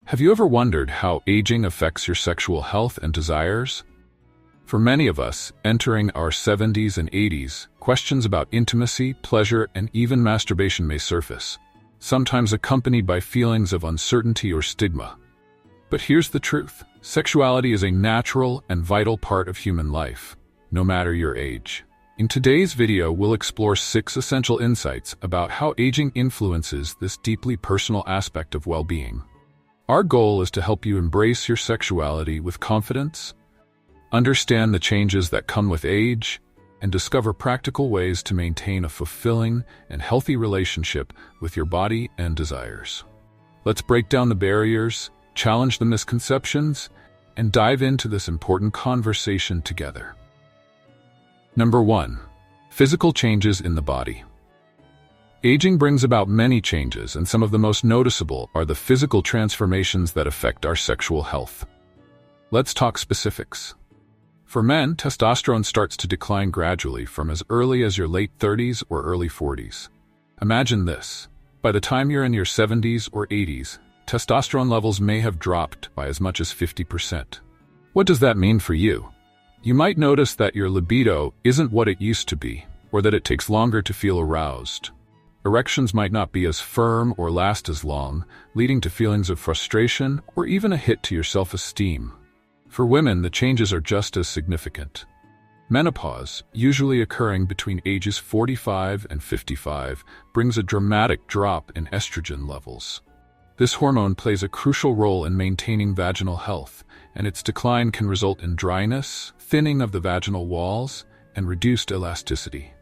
Have you ever wondered how aging affects your sexual health and desires? For many of us, entering our 70s and 80s, questions about intimacy, pleasure, and even masturbation may surface, sometimes accompanied by feelings of uncertainty or stigma. But here's the truth. Sexuality is a natural and vital part of human life, no matter your age. In today's video, we'll explore 6 essential insights about how aging influences this deeply personal aspect of well-being. Our goal is to help you embrace your sexuality with confidence, understand the changes that come with age, and discover practical ways to maintain a fulfilling and healthy relationship with your body and desires. Let's break down the barriers, challenge the misconceptions, and dive into this important conversation together. Number 1. Physical changes in the body. Aging brings about many changes, and some of the most noticeable are the physical transformations that affect our sexual health. Let's talk specifics. For men, testosterone starts to decline gradually from as early as your late 30s or early 40s. Imagine this. By the time you're in your 70s or 80s, testosterone levels may have dropped by as much as 50%. What does that mean for you? You might notice that your libido isn't what it used to be, or that it takes longer to feel aroused. Erections might not be as firm or last as long, leading to feelings of frustration or even a hit to your self-esteem. For women, the changes are just as significant. Menopause, usually occurring between ages 45 and 55, brings a dramatic drop in estrogen levels. This hormone plays a crucial role in maintaining vaginal health, and its decline can result in dryness, thinning of the vaginal walls, and reduced elasticity.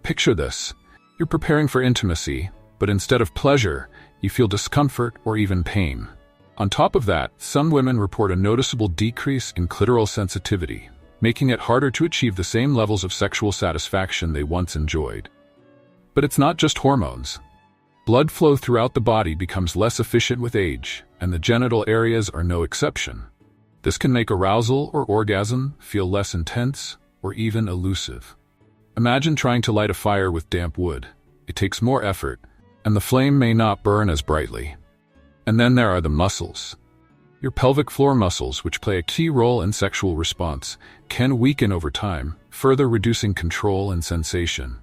Picture this. You're preparing for intimacy, but instead of pleasure, you feel discomfort or even pain. On top of that, some women report a noticeable decrease in clitoral sensitivity, making it harder to achieve the same levels of sexual satisfaction they once enjoyed. But it's not just hormones. Blood flow throughout the body becomes less efficient with age, and the genital areas are no exception. This can make arousal or orgasm feel less intense or even elusive. Imagine trying to light a fire with damp wood. It takes more effort, and the flame may not burn as brightly. And then there are the muscles. Your pelvic floor muscles, which play a key role in sexual response, can weaken over time, further reducing control and sensation.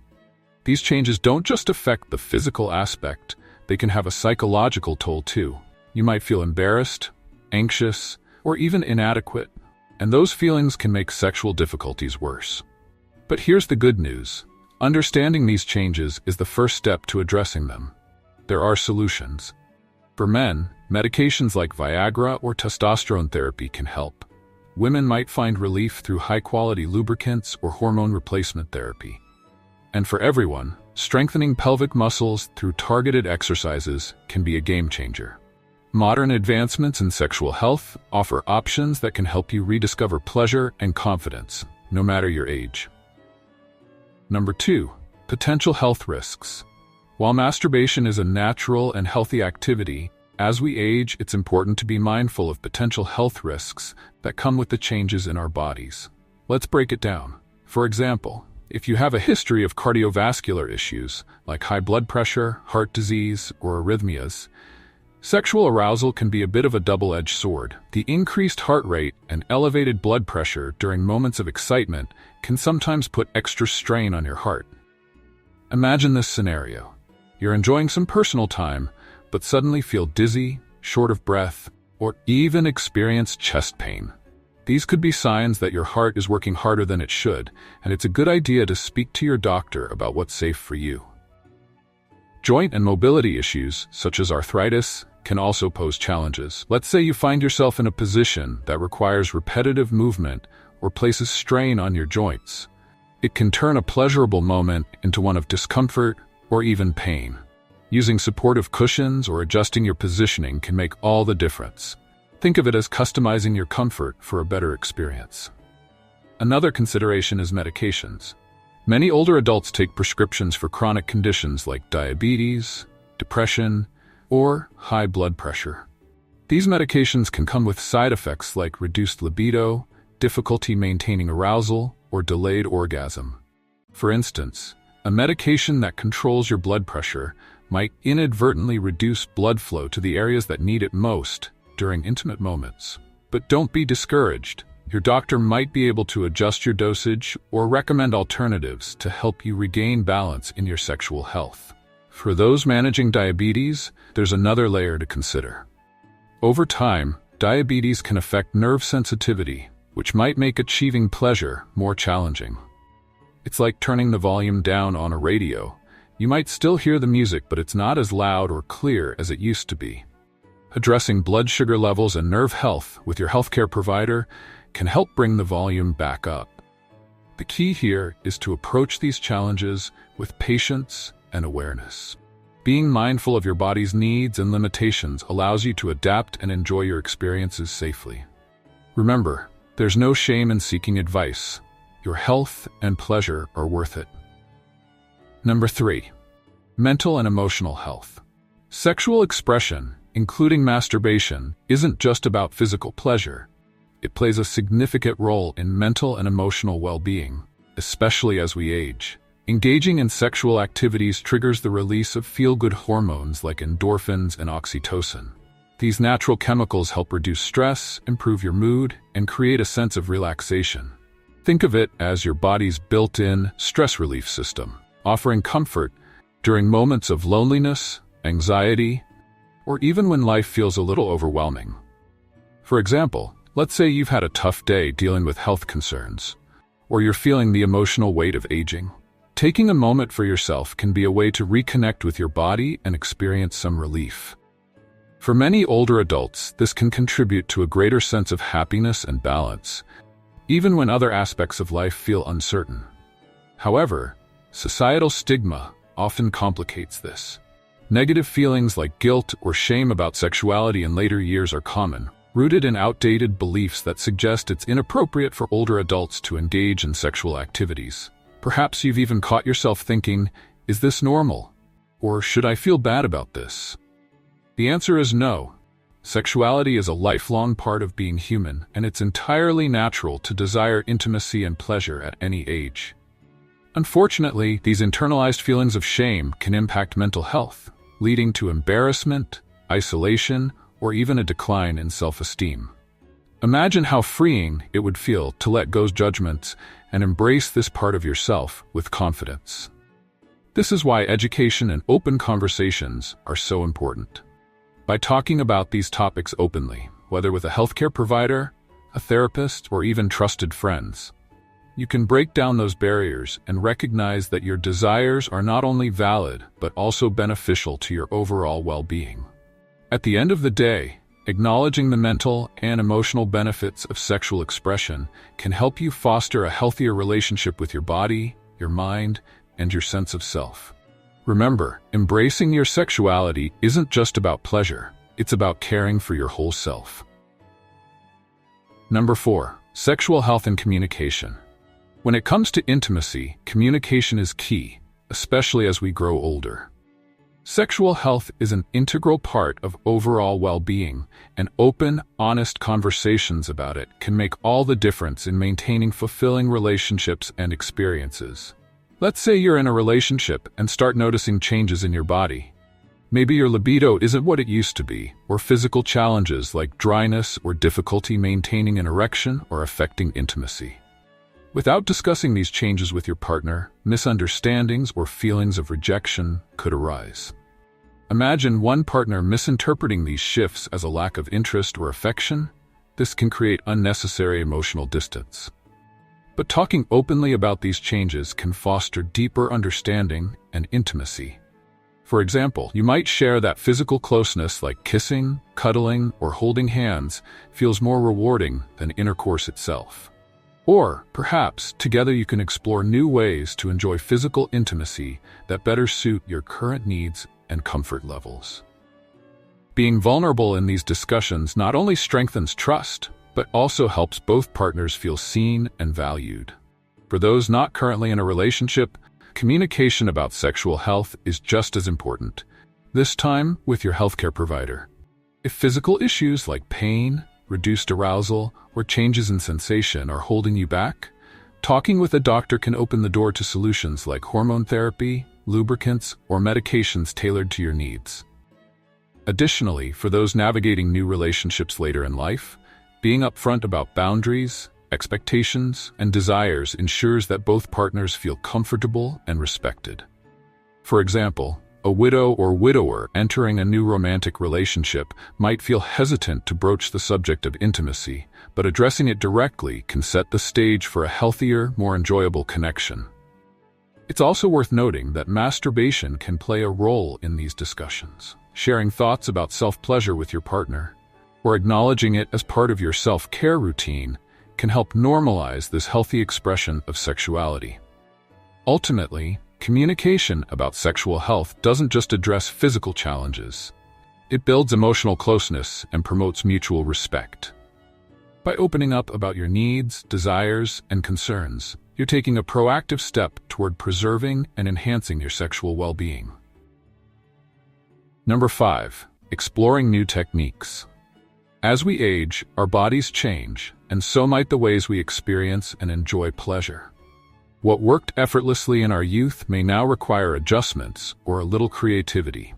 These changes don't just affect the physical aspect, they can have a psychological toll too. You might feel embarrassed, anxious, or even inadequate, and those feelings can make sexual difficulties worse. But here's the good news. Understanding these changes is the first step to addressing them. There are solutions. For men, medications like Viagra or testosterone therapy can help. Women might find relief through high-quality lubricants or hormone replacement therapy. And for everyone, strengthening pelvic muscles through targeted exercises can be a game-changer. Modern advancements in sexual health offer options that can help you rediscover pleasure and confidence, no matter your age. Number 2. Potential health risks. While masturbation is a natural and healthy activity, as we age, it's important to be mindful of potential health risks that come with the changes in our bodies. Let's break it down. For example, if you have a history of cardiovascular issues, like high blood pressure, heart disease, or arrhythmias, sexual arousal can be a bit of a double-edged sword. The increased heart rate and elevated blood pressure during moments of excitement can sometimes put extra strain on your heart. Imagine this scenario. You're enjoying some personal time, but suddenly feel dizzy, short of breath, or even experience chest pain. These could be signs that your heart is working harder than it should, and it's a good idea to speak to your doctor about what's safe for you. Joint and mobility issues, such as arthritis, can also pose challenges. Let's say you find yourself in a position that requires repetitive movement or places strain on your joints. It can turn a pleasurable moment into one of discomfort or even pain. Using supportive cushions or adjusting your positioning can make all the difference. Think of it as customizing your comfort for a better experience. Another consideration is medications. Many older adults take prescriptions for chronic conditions like diabetes, depression, or high blood pressure. These medications can come with side effects like reduced libido, difficulty maintaining arousal, or delayed orgasm. For instance, a medication that controls your blood pressure might inadvertently reduce blood flow to the areas that need it most, during intimate moments. But don't be discouraged. Your doctor might be able to adjust your dosage or recommend alternatives to help you regain balance in your sexual health. For those managing diabetes, there's another layer to consider. Over time, diabetes can affect nerve sensitivity, which might make achieving pleasure more challenging. It's like turning the volume down on a radio. You might still hear the music, but it's not as loud or clear as it used to be. Addressing blood sugar levels and nerve health with your healthcare provider can help bring the volume back up. The key here is to approach these challenges with patience and awareness. Being mindful of your body's needs and limitations allows you to adapt and enjoy your experiences safely. Remember, there's no shame in seeking advice. Your health and pleasure are worth it. Number 3. Mental and emotional health. Sexual expression, including masturbation, isn't just about physical pleasure. It plays a significant role in mental and emotional well-being, especially as we age. Engaging in sexual activities triggers the release of feel-good hormones like endorphins and oxytocin. These natural chemicals help reduce stress, improve your mood, and create a sense of relaxation. Think of it as your body's built-in stress relief system, offering comfort during moments of loneliness, anxiety, or even when life feels a little overwhelming. For example, let's say you've had a tough day dealing with health concerns, or you're feeling the emotional weight of aging. Taking a moment for yourself can be a way to reconnect with your body and experience some relief. For many older adults, this can contribute to a greater sense of happiness and balance, even when other aspects of life feel uncertain. However, societal stigma often complicates this. Negative feelings like guilt or shame about sexuality in later years are common, rooted in outdated beliefs that suggest it's inappropriate for older adults to engage in sexual activities. Perhaps you've even caught yourself thinking, is this normal? Or should I feel bad about this? The answer is no. Sexuality is a lifelong part of being human, and it's entirely natural to desire intimacy and pleasure at any age. Unfortunately, these internalized feelings of shame can impact mental health, leading to embarrassment, isolation, or even a decline in self-esteem. Imagine how freeing it would feel to let go of judgments and embrace this part of yourself with confidence. This is why education and open conversations are so important. By talking about these topics openly, whether with a healthcare provider, a therapist, or even trusted friends, you can break down those barriers and recognize that your desires are not only valid, but also beneficial to your overall well-being. At the end of the day, acknowledging the mental and emotional benefits of sexual expression can help you foster a healthier relationship with your body, your mind, and your sense of self. Remember, embracing your sexuality isn't just about pleasure, it's about caring for your whole self. Number 4. Sexual health and communication. When it comes to intimacy, communication is key, especially as we grow older. Sexual health is an integral part of overall well-being, and open, honest conversations about it can make all the difference in maintaining fulfilling relationships and experiences. Let's say you're in a relationship and start noticing changes in your body. Maybe your libido isn't what it used to be, or physical challenges like dryness or difficulty maintaining an erection are affecting intimacy. Without discussing these changes with your partner, misunderstandings or feelings of rejection could arise. Imagine one partner misinterpreting these shifts as a lack of interest or affection. This can create unnecessary emotional distance. But talking openly about these changes can foster deeper understanding and intimacy. For example, you might share that physical closeness like kissing, cuddling, or holding hands feels more rewarding than intercourse itself. Or, perhaps, together you can explore new ways to enjoy physical intimacy that better suit your current needs and comfort levels. Being vulnerable in these discussions not only strengthens trust, but also helps both partners feel seen and valued. For those not currently in a relationship, communication about sexual health is just as important, this time with your healthcare provider. If physical issues like pain, reduced arousal, or changes in sensation are holding you back, talking with a doctor can open the door to solutions like hormone therapy, lubricants, or medications tailored to your needs. Additionally, for those navigating new relationships later in life, being upfront about boundaries, expectations, and desires ensures that both partners feel comfortable and respected. For example, a widow or widower entering a new romantic relationship might feel hesitant to broach the subject of intimacy, but addressing it directly can set the stage for a healthier, more enjoyable connection. It's also worth noting that masturbation can play a role in these discussions. Sharing thoughts about self-pleasure with your partner, or acknowledging it as part of your self-care routine, can help normalize this healthy expression of sexuality. Ultimately, communication about sexual health doesn't just address physical challenges. It builds emotional closeness and promotes mutual respect. By opening up about your needs, desires, and concerns, you're taking a proactive step toward preserving and enhancing your sexual well-being. Number 5. Exploring new techniques. As we age, our bodies change, and so might the ways we experience and enjoy pleasure. What worked effortlessly in our youth may now require adjustments or a little creativity.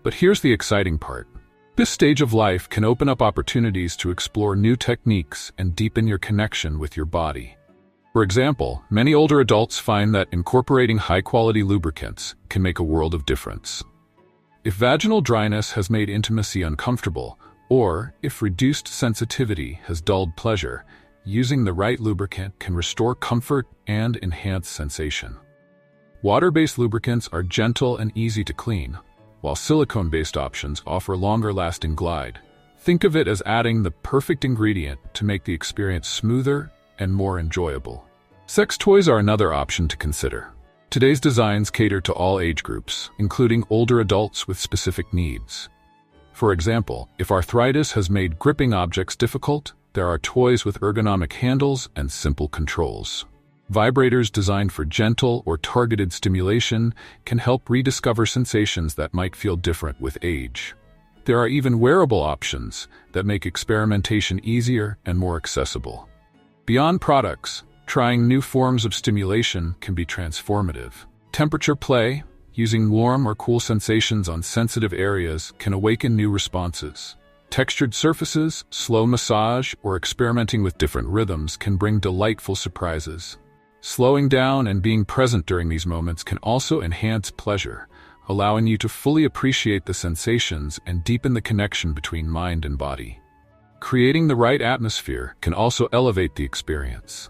But here's the exciting part. This stage of life can open up opportunities to explore new techniques and deepen your connection with your body. For example, many older adults find that incorporating high-quality lubricants can make a world of difference. If vaginal dryness has made intimacy uncomfortable, or if reduced sensitivity has dulled pleasure, using the right lubricant can restore comfort and enhance sensation. Water-based lubricants are gentle and easy to clean, while silicone-based options offer longer-lasting glide. Think of it as adding the perfect ingredient to make the experience smoother and more enjoyable. Sex toys are another option to consider. Today's designs cater to all age groups, including older adults with specific needs. For example, if arthritis has made gripping objects difficult, there are toys with ergonomic handles and simple controls. Vibrators designed for gentle or targeted stimulation can help rediscover sensations that might feel different with age. There are even wearable options that make experimentation easier and more accessible. Beyond products, trying new forms of stimulation can be transformative. Temperature play, using warm or cool sensations on sensitive areas, can awaken new responses. Textured surfaces, slow massage, or experimenting with different rhythms can bring delightful surprises. Slowing down and being present during these moments can also enhance pleasure, allowing you to fully appreciate the sensations and deepen the connection between mind and body. Creating the right atmosphere can also elevate the experience.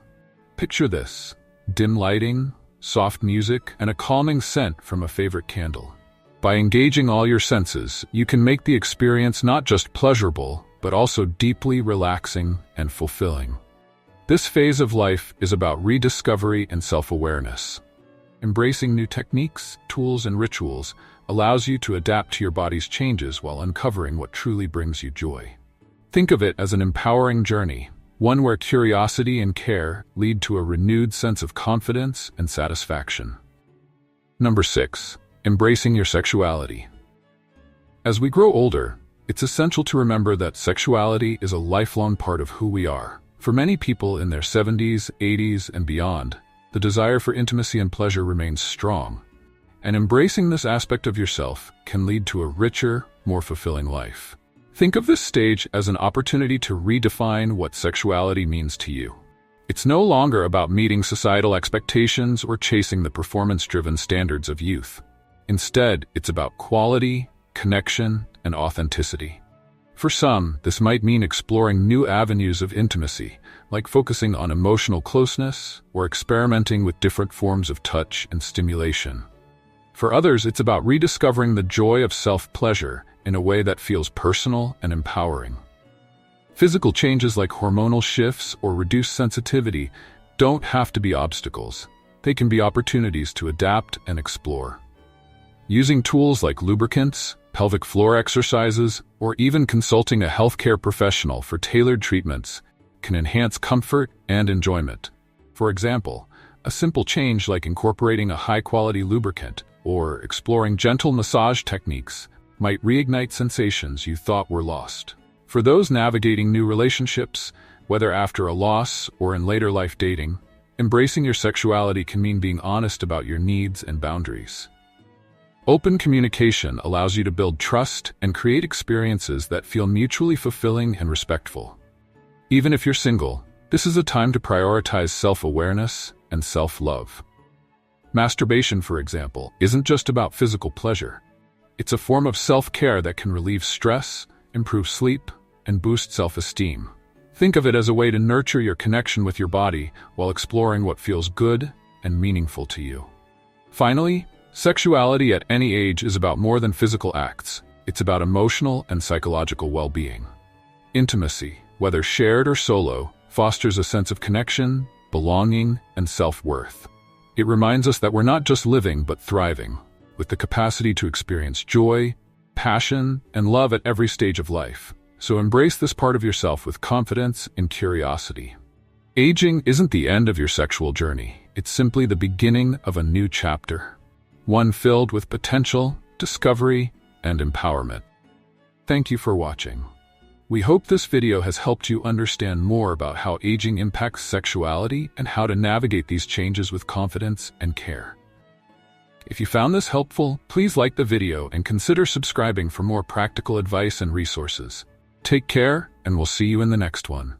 Picture this: dim lighting, soft music, and a calming scent from a favorite candle. By engaging all your senses, you can make the experience not just pleasurable, but also deeply relaxing and fulfilling. This phase of life is about rediscovery and self-awareness. Embracing new techniques, tools, and rituals allows you to adapt to your body's changes while uncovering what truly brings you joy. Think of it as an empowering journey, one where curiosity and care lead to a renewed sense of confidence and satisfaction. Number 6. Embracing your sexuality. As we grow older, it's essential to remember that sexuality is a lifelong part of who we are. For many people in their 70s, 80s, and beyond, the desire for intimacy and pleasure remains strong, and embracing this aspect of yourself can lead to a richer, more fulfilling life. Think of this stage as an opportunity to redefine what sexuality means to you. It's no longer about meeting societal expectations or chasing the performance-driven standards of youth. Instead, it's about quality, connection, and authenticity. For some, this might mean exploring new avenues of intimacy, like focusing on emotional closeness or experimenting with different forms of touch and stimulation. For others, it's about rediscovering the joy of self-pleasure in a way that feels personal and empowering. Physical changes like hormonal shifts or reduced sensitivity don't have to be obstacles. They can be opportunities to adapt and explore. Using tools like lubricants, pelvic floor exercises, or even consulting a healthcare professional for tailored treatments can enhance comfort and enjoyment. For example, a simple change like incorporating a high-quality lubricant or exploring gentle massage techniques might reignite sensations you thought were lost. For those navigating new relationships, whether after a loss or in later life dating, embracing your sexuality can mean being honest about your needs and boundaries. Open communication allows you to build trust and create experiences that feel mutually fulfilling and respectful. Even if you're single, this is a time to prioritize self-awareness and self-love. Masturbation, for example, isn't just about physical pleasure. It's a form of self-care that can relieve stress, improve sleep, and boost self-esteem. Think of it as a way to nurture your connection with your body while exploring what feels good and meaningful to you. Finally, sexuality at any age is about more than physical acts. It's about emotional and psychological well-being. Intimacy, whether shared or solo, fosters a sense of connection, belonging, and self-worth. It reminds us that we're not just living but thriving, with the capacity to experience joy, passion, and love at every stage of life. So embrace this part of yourself with confidence and curiosity. Aging isn't the end of your sexual journey. It's simply the beginning of a new chapter, one filled with potential, discovery, and empowerment. Thank you for watching. We hope this video has helped you understand more about how aging impacts sexuality and how to navigate these changes with confidence and care. If you found this helpful, please like the video and consider subscribing for more practical advice and resources. Take care, and we'll see you in the next one.